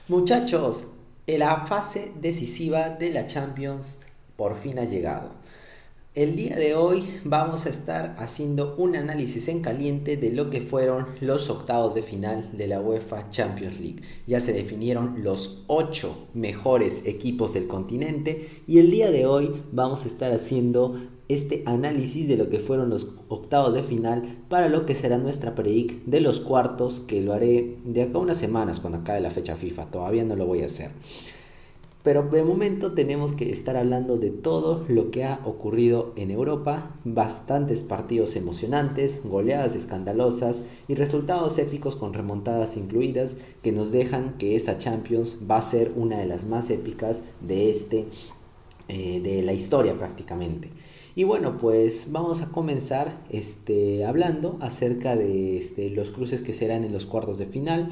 Muchachos, la fase decisiva de la Champions por fin ha llegado. El día de hoy vamos a estar haciendo un análisis en caliente de lo que fueron los octavos de final de la UEFA Champions League. Ya se definieron los 8 mejores equipos del continente y el día de hoy vamos a estar haciendo este análisis de lo que fueron los octavos de final para lo que será nuestra predict de los cuartos, que lo haré de acá a unas semanas cuando acabe la fecha FIFA. Todavía no lo voy a hacer. Pero de momento tenemos que estar hablando de todo lo que ha ocurrido en Europa, bastantes partidos emocionantes, goleadas escandalosas y resultados épicos con remontadas incluidas que nos dejan que esta Champions va a ser una de las más épicas de la historia prácticamente. Y bueno, pues vamos a comenzar hablando acerca de los cruces que serán en los cuartos de final.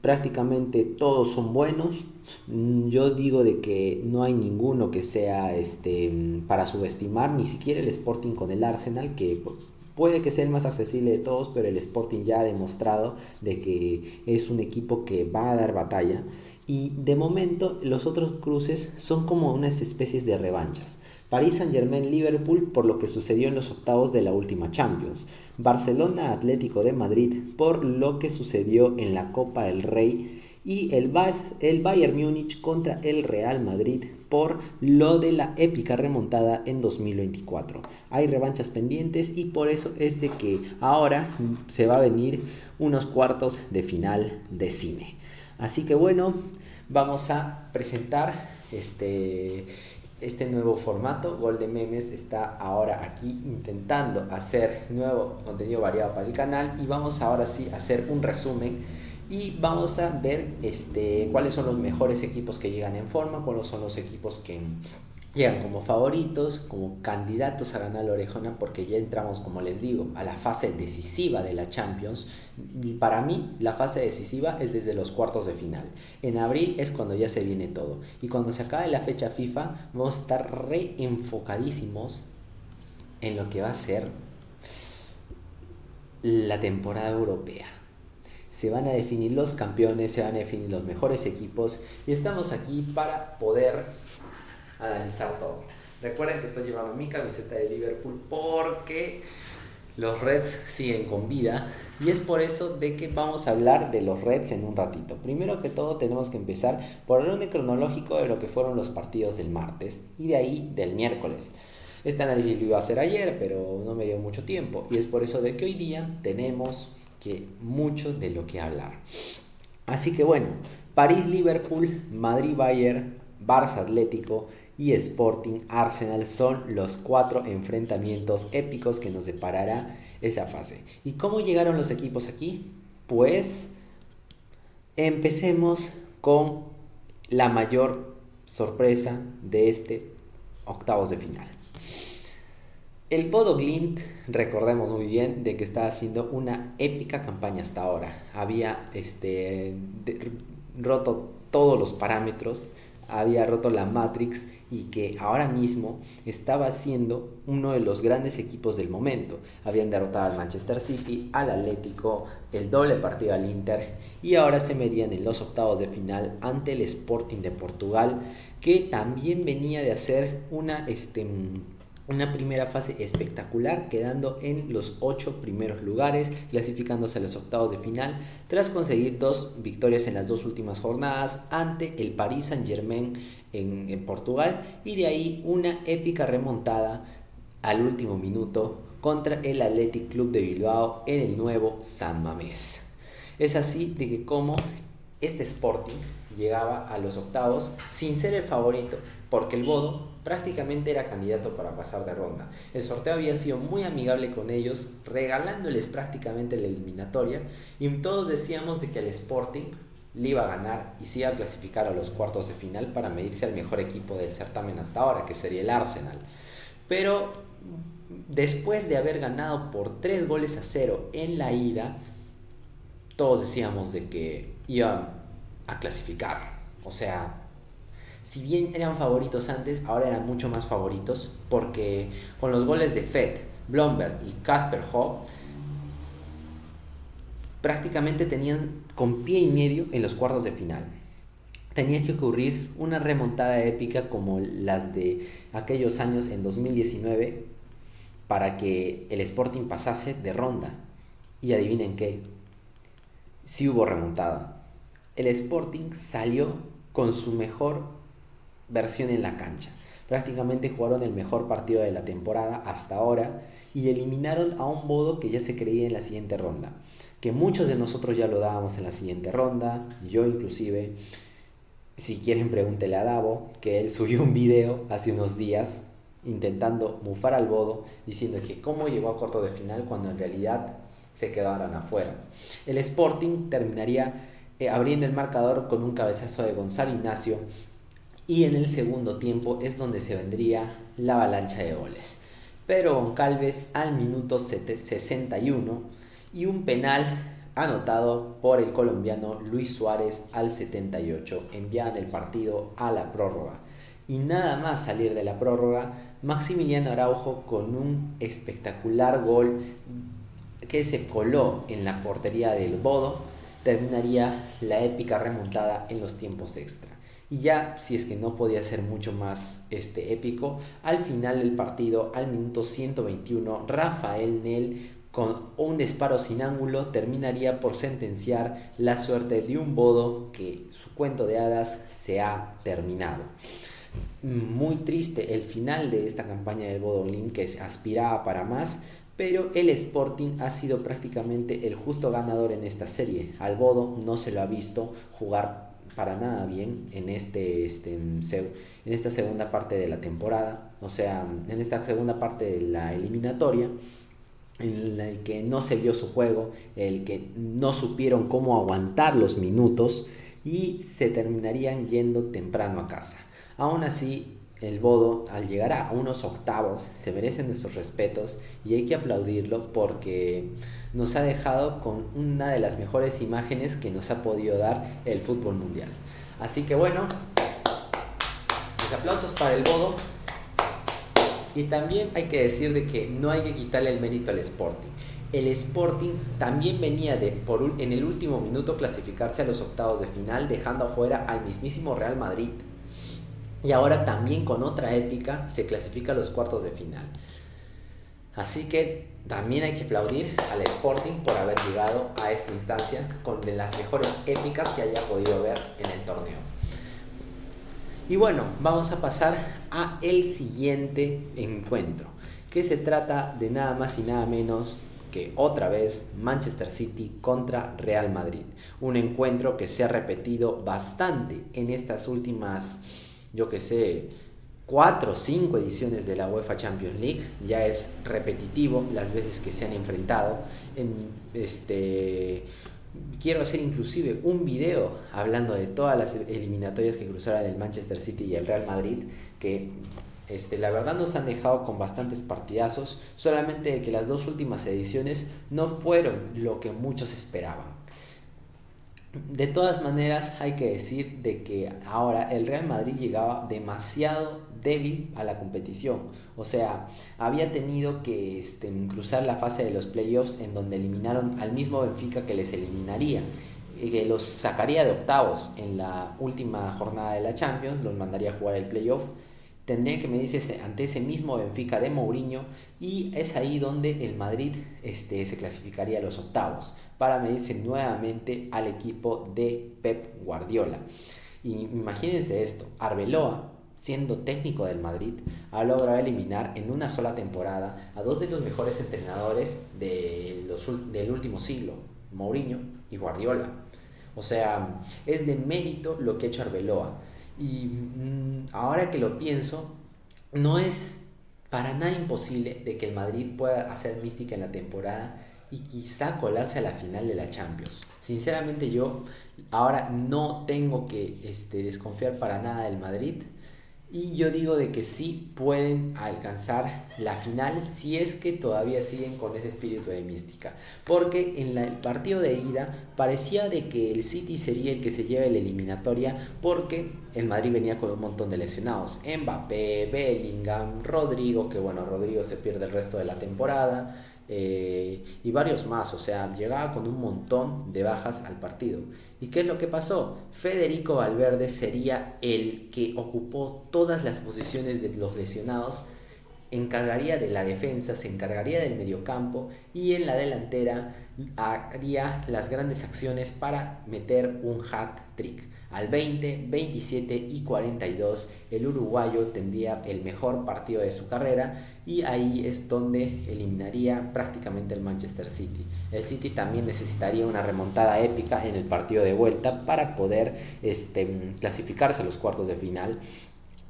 Prácticamente todos son buenos. Yo digo de que no hay ninguno que sea para subestimar, ni siquiera el Sporting con el Arsenal, que puede que sea el más accesible de todos, pero el Sporting ya ha demostrado de que es un equipo que va a dar batalla. Y de momento los otros cruces son como unas especies de revanchas. Paris Saint-Germain-Liverpool por lo que sucedió en los octavos de la última Champions. Barcelona-Atlético de Madrid por lo que sucedió en la Copa del Rey. Y el Bayern Múnich contra el Real Madrid por lo de la épica remontada en 2024. Hay revanchas pendientes y por eso es de que ahora se va a venir unos cuartos de final de cine. Así que bueno, vamos a presentar este nuevo formato. Gol de Memes está ahora aquí intentando hacer nuevo contenido variado para el canal y vamos ahora sí a hacer un resumen y vamos a ver cuáles son los mejores equipos que llegan en forma, cuáles son los equipos que llegan como favoritos, como candidatos a ganar la orejona, porque ya entramos, como les digo, a la fase decisiva de la Champions. Para mí, la fase decisiva es desde los cuartos de final. En abril es cuando ya se viene todo. Y cuando se acabe la fecha FIFA, vamos a estar reenfocadísimos en lo que va a ser la temporada europea. Se van a definir los campeones, se van a definir los mejores equipos y estamos aquí para poder analizar todo. Recuerden que estoy llevando mi camiseta de Liverpool porque los Reds siguen con vida y es por eso de que vamos a hablar de los Reds en un ratito. Primero que todo tenemos que empezar por el orden cronológico de lo que fueron los partidos del martes y de ahí del miércoles. Este análisis lo iba a hacer ayer, pero no me dio mucho tiempo y es por eso de que hoy día tenemos mucho de lo que hablar. Así que bueno, París-Liverpool, Madrid-Bayern, Barça-Atlético y Sporting-Arsenal son los 4 enfrentamientos épicos que nos deparará esa fase. ¿Y cómo llegaron los equipos aquí? Pues empecemos con la mayor sorpresa de octavos de final. El Bodo Glimt, recordemos muy bien de que estaba haciendo una épica campaña hasta ahora. Había roto todos los parámetros, había roto la Matrix y que ahora mismo estaba siendo uno de los grandes equipos del momento. Habían derrotado al Manchester City, al Atlético, el doble partido al Inter y ahora se medían en los octavos de final ante el Sporting de Portugal, que también venía de hacer una primera fase espectacular, quedando en los 8 primeros lugares, clasificándose a los octavos de final, tras conseguir 2 victorias en las 2 últimas jornadas ante el Paris Saint-Germain en Portugal, y de ahí una épica remontada al último minuto contra el Athletic Club de Bilbao en el nuevo San Mamés. Es así de que como este Sporting llegaba a los octavos sin ser el favorito, porque el Bodo prácticamente era candidato para pasar de ronda. El sorteo había sido muy amigable con ellos, regalándoles prácticamente la eliminatoria, y todos decíamos de que el Sporting le iba a ganar y se iba a clasificar a los cuartos de final para medirse al mejor equipo del certamen hasta ahora, que sería el Arsenal. Pero después de haber ganado por 3-0 en la ida, todos decíamos de que iban a clasificar. O sea, si bien eran favoritos antes, ahora eran mucho más favoritos, porque con los goles de Fed, Blomberg y Kasper Hoff prácticamente tenían con pie y medio en los cuartos de final. tenía que ocurrir una remontada épica como las de aquellos años en 2019 para que el Sporting pasase de ronda. Y adivinen qué, sí hubo remontada. El Sporting salió con su mejor versión en la cancha. Prácticamente jugaron el mejor partido de la temporada hasta ahora y eliminaron a un Bodo que ya se creía en la siguiente ronda. Que muchos de nosotros ya lo dábamos en la siguiente ronda, yo inclusive. Si quieren pregúntele a Davo, que él subió un video hace unos días intentando mufar al Bodo, diciendo que cómo llegó a cuarto de final cuando en realidad se quedaron afuera. El Sporting terminaría abriendo el marcador con un cabezazo de Gonzalo Ignacio, y en el segundo tiempo es donde se vendría la avalancha de goles. Pero Goncalves al minuto 61 y un penal anotado por el colombiano Luis Suárez al 78 enviaban el partido a la prórroga. Y nada más salir de la prórroga, Maximiliano Araujo con un espectacular gol que se coló en la portería del Bodo terminaría la épica remontada en los tiempos extra. Y ya, si es que no podía ser mucho más épico, al final del partido, al minuto 121, Rafael Nel, con un disparo sin ángulo, terminaría por sentenciar la suerte de un Bodo que su cuento de hadas se ha terminado. Muy triste el final de esta campaña del Bodo Glimt, que se aspiraba para más, pero el Sporting ha sido prácticamente el justo ganador en esta serie. Al Bodo no se lo ha visto jugar para nada bien en esta segunda parte de la temporada, o sea, en esta segunda parte de la eliminatoria, en el que no se vio su juego, el que no supieron cómo aguantar los minutos y se terminarían yendo temprano a casa. Aún así, el Bodo, al llegar a unos octavos, se merecen nuestros respetos y hay que aplaudirlo porque nos ha dejado con una de las mejores imágenes que nos ha podido dar el fútbol mundial. Así que bueno, los aplausos para el Bodo. Y también hay que decir de que no hay que quitarle el mérito al Sporting. El Sporting también venía en el último minuto clasificarse a los octavos de final, dejando afuera al mismísimo Real Madrid. Y ahora también con otra épica se clasifica a los cuartos de final. Así que también hay que aplaudir al Sporting por haber llegado a esta instancia con de las mejores épicas que haya podido ver en el torneo. Y bueno, vamos a pasar a el siguiente encuentro, que se trata de nada más y nada menos que otra vez Manchester City contra Real Madrid. Un encuentro que se ha repetido bastante en estas últimas, 4 o 5 ediciones de la UEFA Champions League. Ya es repetitivo las veces que se han enfrentado. Quiero hacer inclusive un video hablando de todas las eliminatorias que cruzaron el Manchester City y el Real Madrid, que la verdad nos han dejado con bastantes partidazos, solamente que las 2 últimas ediciones no fueron lo que muchos esperaban. De todas maneras, hay que decir de que ahora el Real Madrid llegaba demasiado débil a la competición. O sea, había tenido que cruzar la fase de los playoffs, en donde eliminaron al mismo Benfica que les eliminaría, que los sacaría de octavos en la última jornada de la Champions, los mandaría a jugar el playoff. Tendría que medirse ante ese mismo Benfica de Mourinho, y es ahí donde el Madrid se clasificaría a los octavos para medirse nuevamente al equipo de Pep Guardiola. Y imagínense esto, Arbeloa, siendo técnico del Madrid, ha logrado eliminar en una sola temporada a 2 de los mejores entrenadores del último siglo, Mourinho y Guardiola. O sea, es de mérito lo que ha hecho Arbeloa. Y ahora que lo pienso, no es para nada imposible de que el Madrid pueda hacer mística en la temporada y quizá colarse a la final de la Champions. Sinceramente, yo ahora no tengo que desconfiar para nada del Madrid, y yo digo de que sí pueden alcanzar la final si es que todavía siguen con ese espíritu de mística, porque en el partido de ida parecía de que el City sería el que se lleve la eliminatoria, porque el Madrid venía con un montón de lesionados: Mbappé, Bellingham, Rodrigo, que bueno, Rodrigo se pierde el resto de la temporada, y varios más, o sea, llegaba con un montón de bajas al partido. ¿Y qué es lo que pasó? Federico Valverde sería el que ocupó todas las posiciones de los lesionados, encargaría de la defensa, se encargaría del mediocampo y en la delantera haría las grandes acciones para meter un hat-trick. Al 20, 27 y 42 el uruguayo tendría el mejor partido de su carrera y ahí es donde eliminaría prácticamente el Manchester City. El City también necesitaría una remontada épica en el partido de vuelta para poder clasificarse a los cuartos de final,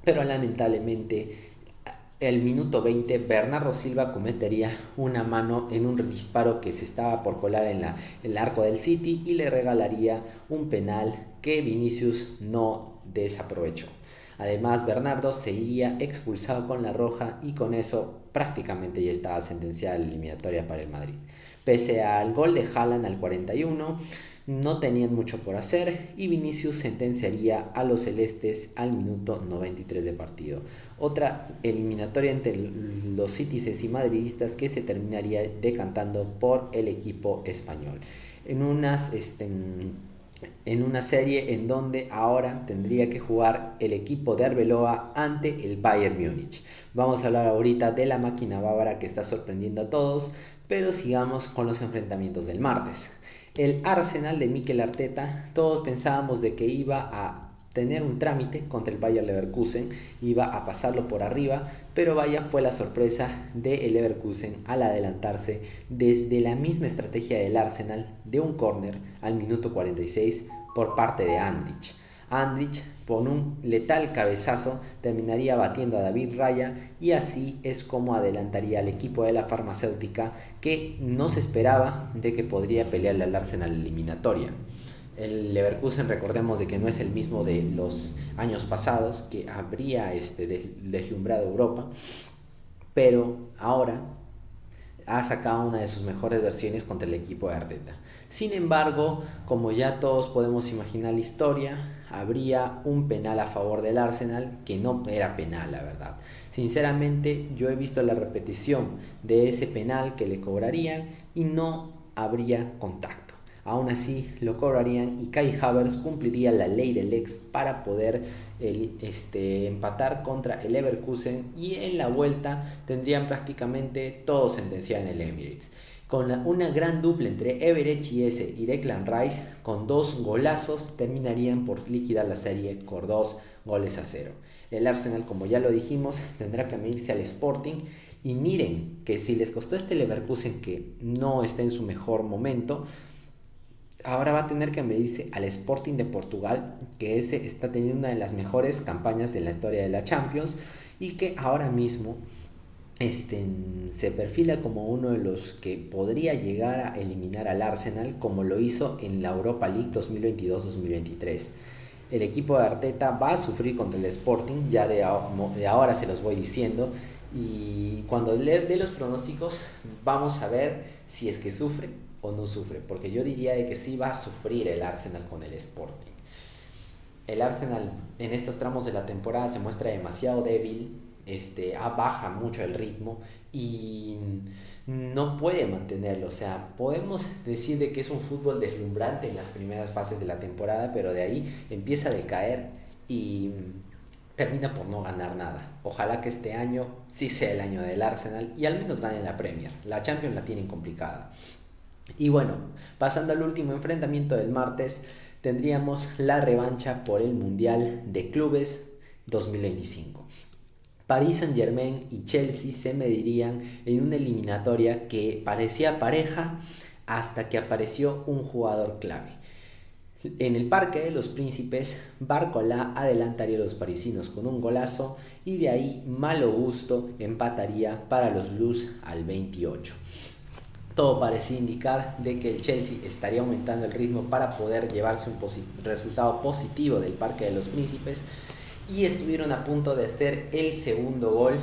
pero lamentablemente el minuto 20, Bernardo Silva cometería una mano en un disparo que se estaba por colar en el arco del City y le regalaría un penal que Vinicius no desaprovechó. Además, Bernardo seguiría expulsado con la roja y con eso prácticamente ya estaba sentenciada la eliminatoria para el Madrid. Pese al gol de Haaland al 41, no tenían mucho por hacer y Vinicius sentenciaría a los celestes al minuto 93 de partido. Otra eliminatoria entre los citizens y madridistas que se terminaría decantando por el equipo español. En una serie en donde ahora tendría que jugar el equipo de Arbeloa ante el Bayern Múnich. Vamos a hablar ahorita de la máquina bávara que está sorprendiendo a todos, pero sigamos con los enfrentamientos del martes. El Arsenal de Mikel Arteta, todos pensábamos de que iba a tener un trámite contra el Bayer Leverkusen, iba a pasarlo por arriba, pero vaya fue la sorpresa del Leverkusen al adelantarse desde la misma estrategia del Arsenal de un córner al minuto 46 por parte de Andrich. Andrich, con un letal cabezazo, terminaría batiendo a David Raya y así es como adelantaría al equipo de la farmacéutica que no se esperaba de que podría pelearle al Arsenal eliminatoria. El Leverkusen, recordemos de que no es el mismo de los años pasados que habría deslumbrado Europa, pero ahora ha sacado una de sus mejores versiones contra el equipo de Arteta. Sin embargo, como ya todos podemos imaginar la historia, habría un penal a favor del Arsenal que no era penal, la verdad. Sinceramente, yo he visto la repetición de ese penal que le cobrarían y no habría contacto. Aún así lo cobrarían y Kai Havertz cumpliría la ley del ex para poder empatar contra el Leverkusen y en la vuelta tendrían prácticamente todo sentenciado en el Emirates. Con una gran dupla entre Everett Chiesa y Declan Rice, con 2 golazos terminarían por liquidar la serie por 2-0. El Arsenal, como ya lo dijimos, tendrá que medirse al Sporting. Y miren que si les costó Leverkusen que no está en su mejor momento, ahora va a tener que medirse al Sporting de Portugal, que ese está teniendo una de las mejores campañas de la historia de la Champions y que ahora mismo se perfila como uno de los que podría llegar a eliminar al Arsenal, como lo hizo en la Europa League 2022-2023. El equipo de Arteta va a sufrir contra el Sporting, ya de ahora se los voy diciendo, y cuando dé los pronósticos vamos a ver si es que sufre o no sufre, porque yo diría de que sí va a sufrir el Arsenal con el Sporting. El Arsenal en estos tramos de la temporada se muestra demasiado débil, baja mucho el ritmo y no puede mantenerlo. O sea, podemos decir de que es un fútbol deslumbrante en las primeras fases de la temporada, pero de ahí empieza a decaer y termina por no ganar nada. Ojalá que este año sí sea el año del Arsenal y al menos gane la Premier. La Champions la tienen complicada. Y bueno, pasando al último enfrentamiento del martes, tendríamos la revancha por el Mundial de Clubes 2025. Paris Saint-Germain y Chelsea se medirían en una eliminatoria que parecía pareja hasta que apareció un jugador clave. En el Parque de los Príncipes, Barcola adelantaría a los parisinos con un golazo y de ahí Malo Gusto empataría para los Blues al 28. Todo parecía indicar de que el Chelsea estaría aumentando el ritmo para poder llevarse un resultado positivo del Parque de los Príncipes y estuvieron a punto de hacer el segundo gol,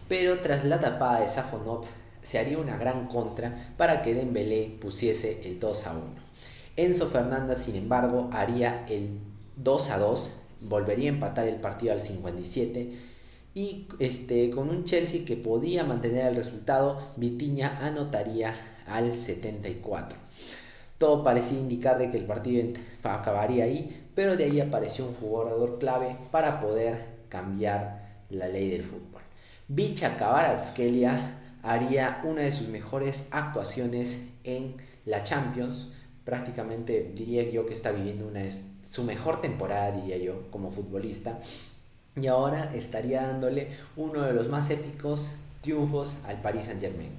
pero tras la tapada de Safonov se haría una gran contra para que Dembélé pusiese el 2-1. Enzo Fernández, sin embargo, haría el 2-2, volvería a empatar el partido al 57 y con un Chelsea que podía mantener el resultado, Vitinha anotaría al 74. Todo parecía indicar de que el partido acabaría ahí, pero de ahí apareció un jugador clave para poder cambiar la ley del fútbol. Vicha Kvaratskhelia haría una de sus mejores actuaciones en la Champions. Prácticamente diría yo que está viviendo su mejor temporada, diría yo, como futbolista. Y ahora estaría dándole uno de los más épicos triunfos al Paris Saint-Germain.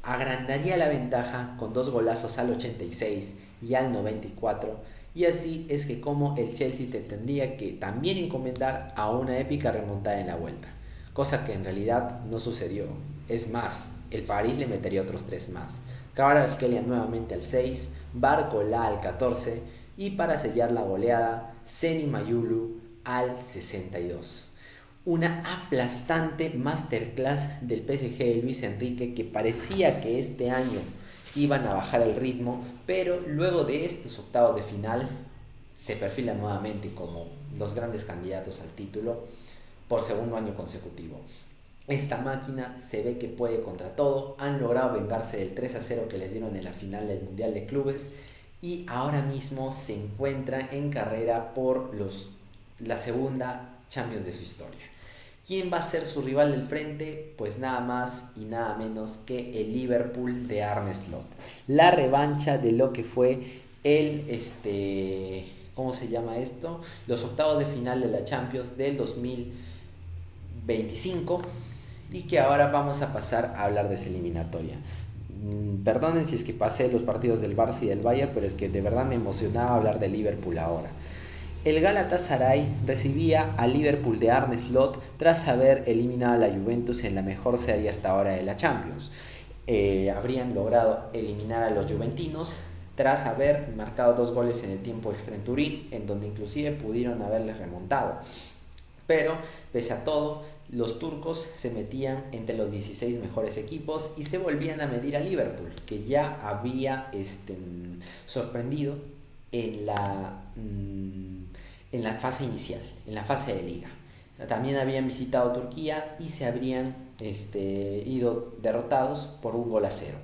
Agrandaría la ventaja con 2 golazos al 86 y al 94, y así es que como el Chelsea te tendría que también encomendar a una épica remontada en la vuelta, cosa que en realidad no sucedió. Es más, el París le metería otros 3 más. Kvaratskhelia nuevamente al 6, Barcola al 14 y para sellar la goleada, Seny Mayulu al 62. Una aplastante masterclass del PSG de Luis Enrique, que parecía que este año iban a bajar el ritmo, pero luego de estos octavos de final se perfilan nuevamente como los grandes candidatos al título por segundo año consecutivo. Esta máquina se ve que puede contra todo, han logrado vengarse del 3-0 que les dieron en la final del Mundial de Clubes y ahora mismo se encuentra en carrera por la segunda Champions de su historia. ¿Quién va a ser su rival del frente? Pues nada más y nada menos que el Liverpool de Arne Slot. La revancha de lo que fue ¿cómo se llama esto? Los octavos de final de la Champions del 2025, y que ahora vamos a pasar a hablar de esa eliminatoria. Perdonen si es que pasé los partidos del Barça y del Bayern, pero es que de verdad me emocionaba hablar de Liverpool ahora. El Galatasaray recibía al Liverpool de Arne Slot tras haber eliminado a la Juventus en la mejor serie hasta ahora de la Champions. Habrían logrado eliminar a los juventinos tras haber marcado 2 goles en el tiempo extra en Turín, en donde inclusive pudieron haberles remontado. Pero, pese a todo, los turcos se metían entre los 16 mejores equipos y se volvían a medir a Liverpool, que ya había sorprendido en la fase inicial, en la fase de liga. También habían visitado Turquía y se habrían ido derrotados por 1-0.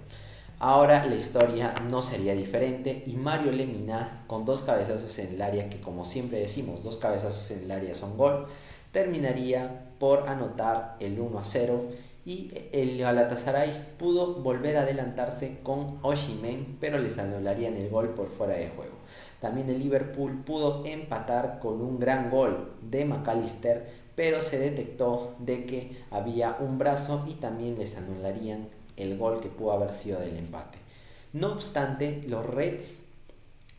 Ahora la historia no sería diferente y Mario Lemina, con 2 cabezazos en el área, que como siempre decimos, 2 cabezazos en el área son gol, terminaría por anotar el 1-0 y el Galatasaray pudo volver a adelantarse con Osimhen, pero les anularían el gol por fuera de juego. También el Liverpool pudo empatar con un gran gol de McAllister, pero se detectó de que había un brazo y también les anularían el gol que pudo haber sido del empate. No obstante, los Reds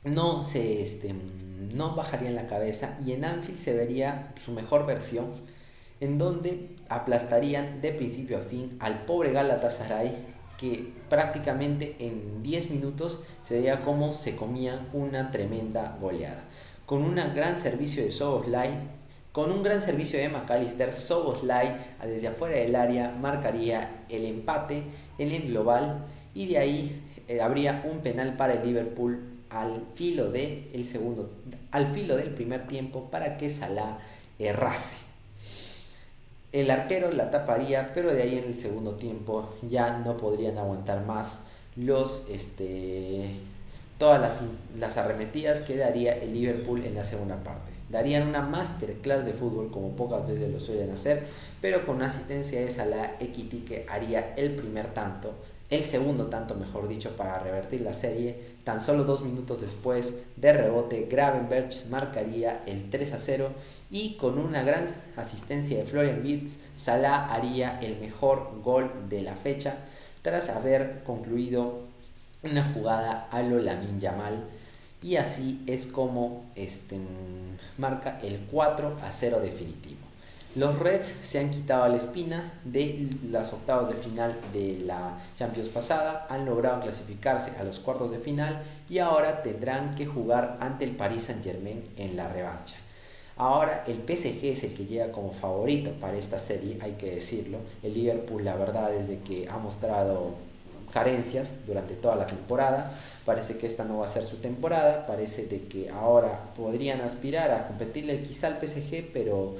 no bajarían la cabeza y en Anfield se vería su mejor versión, en donde aplastarían de principio a fin al pobre Galatasaray, que prácticamente en 10 minutos se veía cómo se comían una tremenda goleada. Con un gran servicio de Szoboszlai, con un gran servicio de McAllister, Szoboszlai desde afuera del área marcaría el empate en el global, y de ahí habría un penal para el Liverpool al filo del primer tiempo para que Salah errase. El arquero la taparía, pero de ahí en el segundo tiempo ya no podrían aguantar más todas las arremetidas que daría el Liverpool en la segunda parte. Darían una masterclass de fútbol como pocas veces lo suelen hacer, pero con asistencia de Salah, Ekitike haría el segundo tanto mejor dicho, para revertir la serie. Tan solo 2 minutos después, de rebote, Gravenberch marcaría el 3-0 y con una gran asistencia de Florian Wirtz, Salah haría el mejor gol de la fecha tras haber concluido una jugada a lo Lamine Yamal, y así es como marca el 4-0 definitivo. Los Reds se han quitado la espina de las octavos de final de la Champions pasada, han logrado clasificarse a los cuartos de final y ahora tendrán que jugar ante el Paris Saint-Germain en la revancha. Ahora el PSG es el que llega como favorito para esta serie, hay que decirlo. El Liverpool, la verdad, desde que ha mostrado carencias durante toda la temporada, parece que esta no va a ser su temporada, parece de que ahora podrían aspirar a competirle quizá al PSG, pero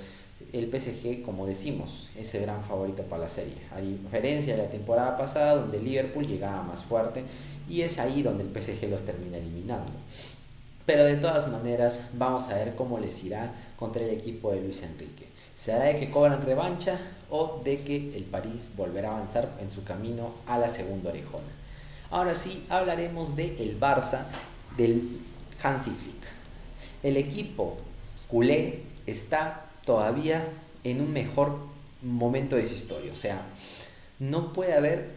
el PSG, como decimos, es el gran favorito para la serie, a diferencia de la temporada pasada donde el Liverpool llegaba más fuerte y es ahí donde el PSG los termina eliminando. Pero de todas maneras vamos a ver cómo les irá contra el equipo de Luis Enrique. ¿Será de que cobran revancha o de que el París volverá a avanzar en su camino a la segunda orejona? Ahora sí, hablaremos del Barça del Hansi Flick. El equipo culé está todavía en un mejor momento de su historia. O sea, no puede haber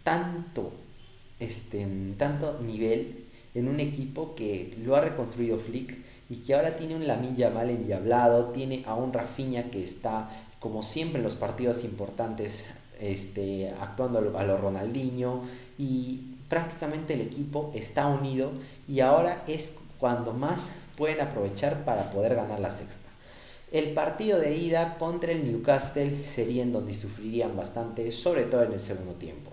tanto, tanto nivel en un equipo que lo ha reconstruido Flick y que ahora tiene un Lamine Yamal endiablado, tiene a un Rafinha que está como siempre en los partidos importantes, actuando a lo Ronaldinho, y prácticamente el equipo está unido y ahora es cuando más pueden aprovechar para poder ganar la sexta. El partido de ida contra el Newcastle sería en donde sufrirían bastante, sobre todo en el segundo tiempo.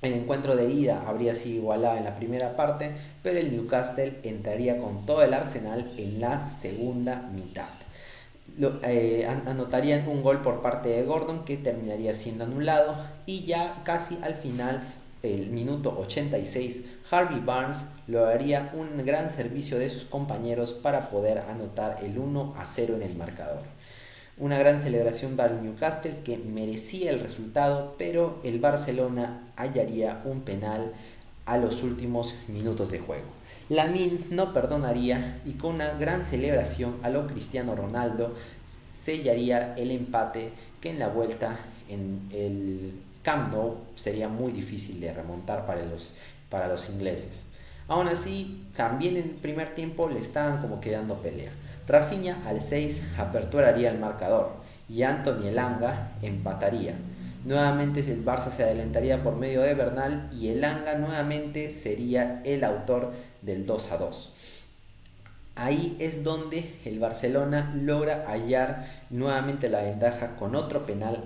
El encuentro de ida habría sido igualado en la primera parte, pero el Newcastle entraría con todo el arsenal en la segunda mitad. Anotarían un gol por parte de Gordon que terminaría siendo anulado, y ya casi al final, el minuto 86, Harvey Barnes lograría un gran servicio de sus compañeros para poder anotar el 1-0 en el marcador. Una gran celebración para el Newcastle que merecía el resultado, pero el Barcelona hallaría un penal a los últimos minutos de juego. Lamine no perdonaría y con una gran celebración a lo Cristiano Ronaldo sellaría el empate que en la vuelta en el Camp Nou sería muy difícil de remontar para los ingleses. Aún así, también en el primer tiempo le estaban como quedando pelea. Rafinha al 6 aperturaría el marcador y Anthony Elanga empataría. Nuevamente el Barça se adelantaría por medio de Bernal y Elanga nuevamente sería el autor del 2-2. Ahí es donde el Barcelona logra hallar nuevamente la ventaja con otro penal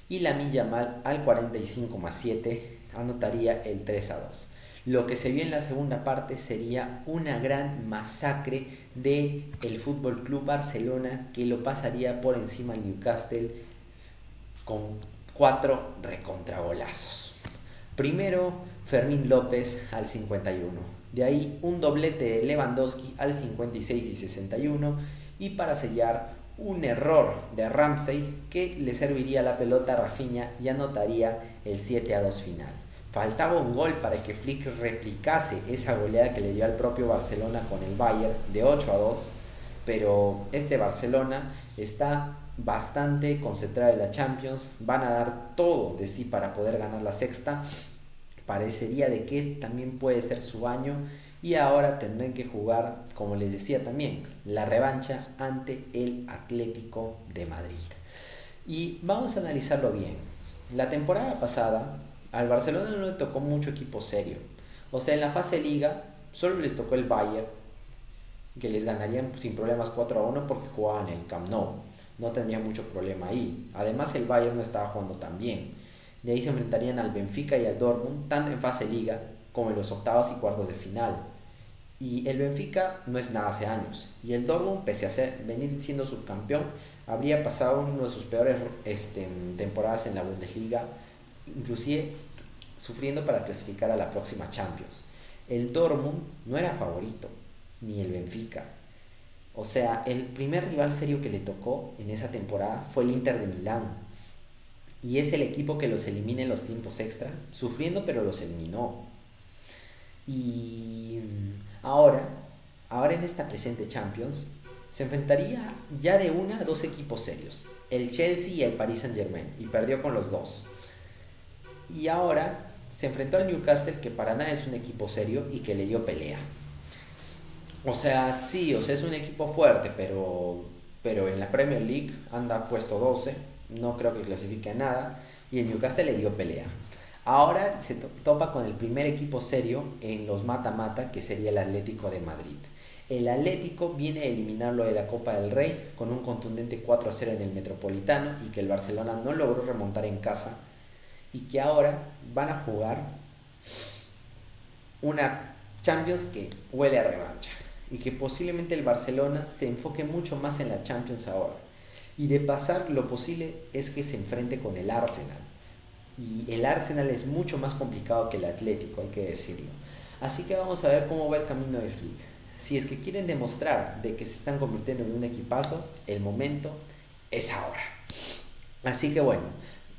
y Lamine Yamal al 45+7 anotaría el 3-2. Lo que se vio en la segunda parte sería una gran masacre de el Fútbol Club Barcelona, que lo pasaría por encima al Newcastle con 4 recontragolazos. Primero Fermín López al 51, de ahí un doblete de Lewandowski al 56 y 61, y para sellar un error de Ramsey que le serviría la pelota a Rafinha y anotaría el 7-2 final. Faltaba un gol para que Flick replicase esa goleada que le dio al propio Barcelona con el Bayern de 8-2, pero este Barcelona está bastante concentrado en la Champions, van a dar todo de sí para poder ganar la sexta. Parecería de que este también puede ser su año y ahora tendrán que jugar, como les decía también, la revancha ante el Atlético de Madrid. Y vamos a analizarlo bien. La temporada pasada al Barcelona no le tocó mucho equipo serio. O sea, en la fase liga solo les tocó el Bayern, que les ganarían sin problemas 4-1 porque jugaban en el Camp Nou. No tendría mucho problema ahí. Además, el Bayern no estaba jugando tan bien. De ahí se enfrentarían al Benfica y al Dortmund, tanto en fase liga como en los octavos y cuartos de final. Y el Benfica no es nada hace años. Y el Dortmund, pese a venir siendo subcampeón, habría pasado una de sus peores temporadas en la Bundesliga, inclusive sufriendo para clasificar a la próxima Champions. El Dortmund no era favorito, ni el Benfica. O sea, el primer rival serio que le tocó en esa temporada fue el Inter de Milán. Y es el equipo que los elimina en los tiempos extra, sufriendo, pero los eliminó. Y ahora en esta presente Champions, se enfrentaría ya de una a dos equipos serios, el Chelsea y el Paris Saint-Germain, y perdió con los dos. Y ahora se enfrentó al Newcastle, que para nada es un equipo serio y que le dio pelea. O sea, sí, o sea, es un equipo fuerte, pero en la Premier League anda puesto 12, no creo que clasifique a nada, y el Newcastle le dio pelea. Ahora se topa con el primer equipo serio en los mata-mata, que sería el Atlético de Madrid. El Atlético viene a eliminarlo de la Copa del Rey con un contundente 4-0 en el Metropolitano, y que el Barcelona no logró remontar en casa, y que ahora van a jugar una Champions que huele a revancha, y que posiblemente el Barcelona se enfoque mucho más en la Champions ahora. y de pasar lo posible es que se enfrente con el Arsenal. Y el Arsenal es mucho más complicado que el Atlético, hay que decirlo. Así que vamos a ver cómo va el camino de Flick. Si es que quieren demostrar de que se están convirtiendo en un equipazo, el momento es ahora. Así que bueno,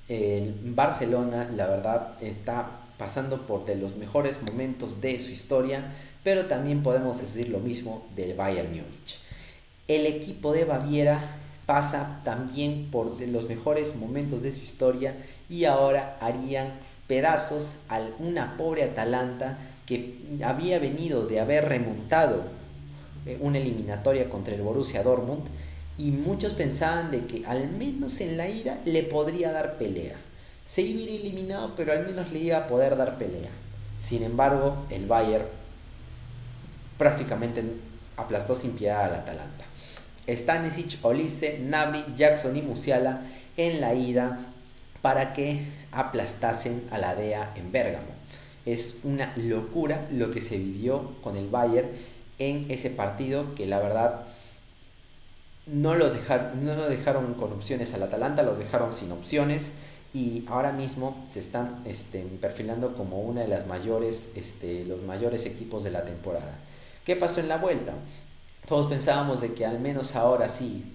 el Barcelona la verdad está pasando por de los mejores momentos de su historia, pero también podemos decir lo mismo del Bayern Múnich. El equipo de Baviera pasa también por de los mejores momentos de su historia y ahora harían pedazos a una pobre Atalanta que había venido de haber remontado una eliminatoria contra el Borussia Dortmund y muchos pensaban de que al menos en la ida le podría dar pelea. Se iba a ir eliminado, pero al menos le iba a poder dar pelea. Sin embargo, el Bayern prácticamente aplastó sin piedad al Atalanta. Stanisic, Olise, Gnabry, Jackson y Musiala en la ida para que aplastasen a la DEA en Bérgamo. Es una locura lo que se vivió con el Bayern en ese partido, que la verdad no lo dejaron con opciones al Atalanta, los dejaron sin opciones y ahora mismo se están perfilando como una de las mayores, los mayores equipos de la temporada. ¿Qué pasó en la vuelta? Todos pensábamos de que al menos ahora sí,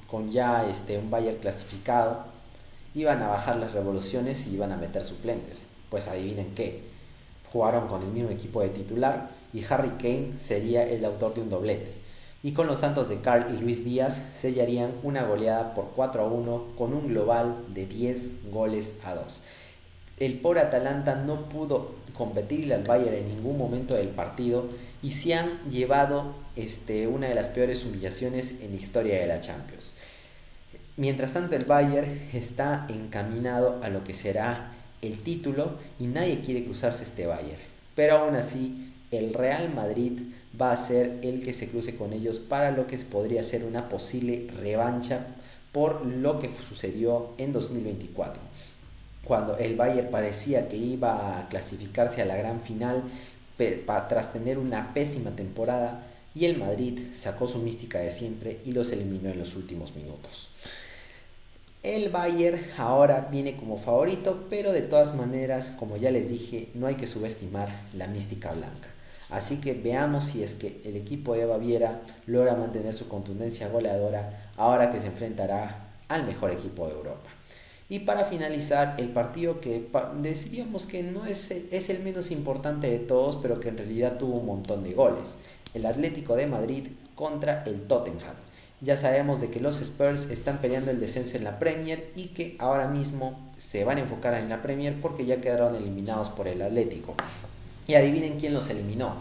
con ya un Bayern clasificado, iban a bajar las revoluciones y iban a meter suplentes. Pues adivinen qué, jugaron con el mismo equipo de titular y Harry Kane sería el autor de un doblete. Y con los tantos de Karl y Luis Díaz sellarían una goleada por 4-1 con un global de 10-2. El pobre Atalanta no pudo competirle al Bayern en ningún momento del partido y se han llevado una de las peores humillaciones en la historia de la Champions. Mientras tanto el Bayern está encaminado a lo que será el título y nadie quiere cruzarse este Bayern. Pero aún así el Real Madrid va a ser el que se cruce con ellos para lo que podría ser una posible revancha por lo que sucedió en 2024. Cuando el Bayern parecía que iba a clasificarse a la gran final tras tener una pésima temporada y el Madrid sacó su mística de siempre y los eliminó en los últimos minutos. El Bayern ahora viene como favorito, pero de todas maneras, como ya les dije, no hay que subestimar la mística blanca. Así que veamos si es que el equipo de Baviera logra mantener su contundencia goleadora ahora que se enfrentará al mejor equipo de Europa. Y para finalizar, el partido que decidíamos que no es el menos importante de todos, pero que en realidad tuvo un montón de goles. El Atlético de Madrid contra el Tottenham. Ya sabemos de que los Spurs están peleando el descenso en la Premier y que ahora mismo se van a enfocar en la Premier porque ya quedaron eliminados por el Atlético. Y adivinen quién los eliminó.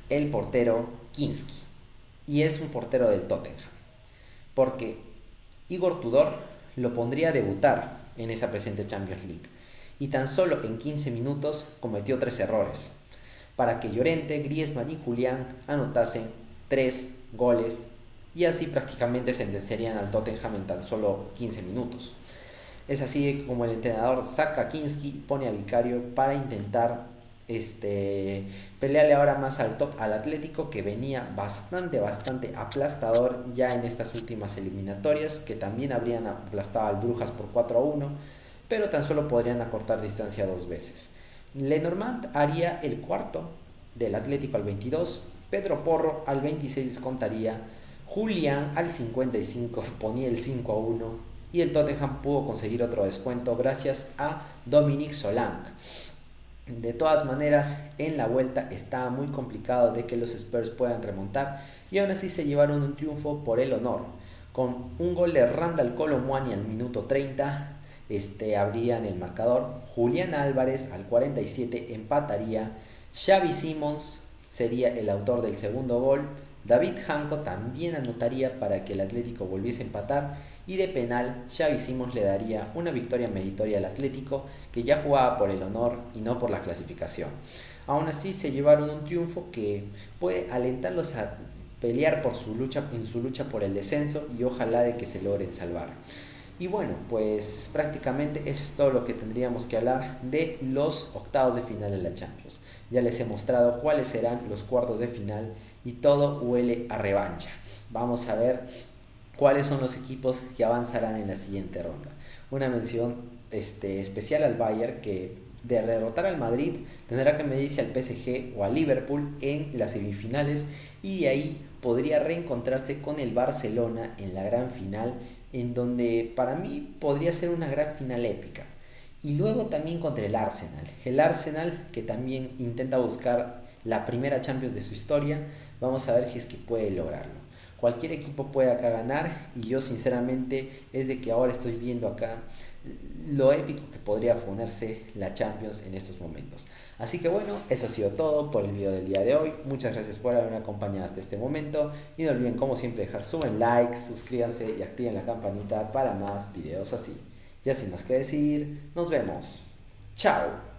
El portero Kinski. Y es un portero del Tottenham. Porque Igor Tudor lo pondría a debutar en esa presente Champions League. Y tan solo en 15 minutos cometió 3 errores. Para que Llorente, Griezmann y Julián anotasen 3 goles. Y así prácticamente sentenciarían al Tottenham en tan solo 15 minutos. Es así como el entrenador saca a Kinski, pone a Vicario para intentar pelearle ahora más al Atlético, que venía bastante aplastador ya en estas últimas eliminatorias, que también habrían aplastado al Brujas por 4-1, pero tan solo podrían acortar distancia 2 veces. Lenormand haría el cuarto del Atlético al 22, Pedro Porro al 26 descontaría, Julián al 55 ponía el 5-1 y el Tottenham pudo conseguir otro descuento gracias a Dominique Solanke. De todas maneras, en la vuelta estaba muy complicado de que los Spurs puedan remontar y aún así se llevaron un triunfo por el honor. Con un gol de Randal Kolo Muani al minuto 30, abrían el marcador. Julián Álvarez al 47 empataría. Xavi Simons sería el autor del segundo gol. David Janko también anotaría para que el Atlético volviese a empatar y de penal Xavi Simons le daría una victoria meritoria al Atlético, que ya jugaba por el honor y no por la clasificación. Aún así se llevaron un triunfo que puede alentarlos a pelear en su lucha por el descenso y ojalá de que se logren salvar. Y bueno, pues prácticamente eso es todo lo que tendríamos que hablar de los octavos de final de la Champions. Ya les he mostrado cuáles serán los cuartos de final y todo huele a revancha. Vamos a ver cuáles son los equipos que avanzarán en la siguiente ronda. Una mención especial al Bayern, que de derrotar al Madrid tendrá que medirse al PSG o al Liverpool en las semifinales, y de ahí podría reencontrarse con el Barcelona en la gran final, en donde para mí podría ser una gran final épica. Y luego también contra el Arsenal que también intenta buscar la primera Champions de su historia. Vamos a ver si es que puede lograrlo. Cualquier equipo puede acá ganar, y yo sinceramente es de que ahora estoy viendo acá lo épico que podría ponerse la Champions en estos momentos. Así que bueno, eso ha sido todo por el video del día de hoy. Muchas gracias por haberme acompañado hasta este momento, y no olviden como siempre dejar su buen like, suscríbanse y activen la campanita para más videos así. Ya sin más que decir, nos vemos. Chao.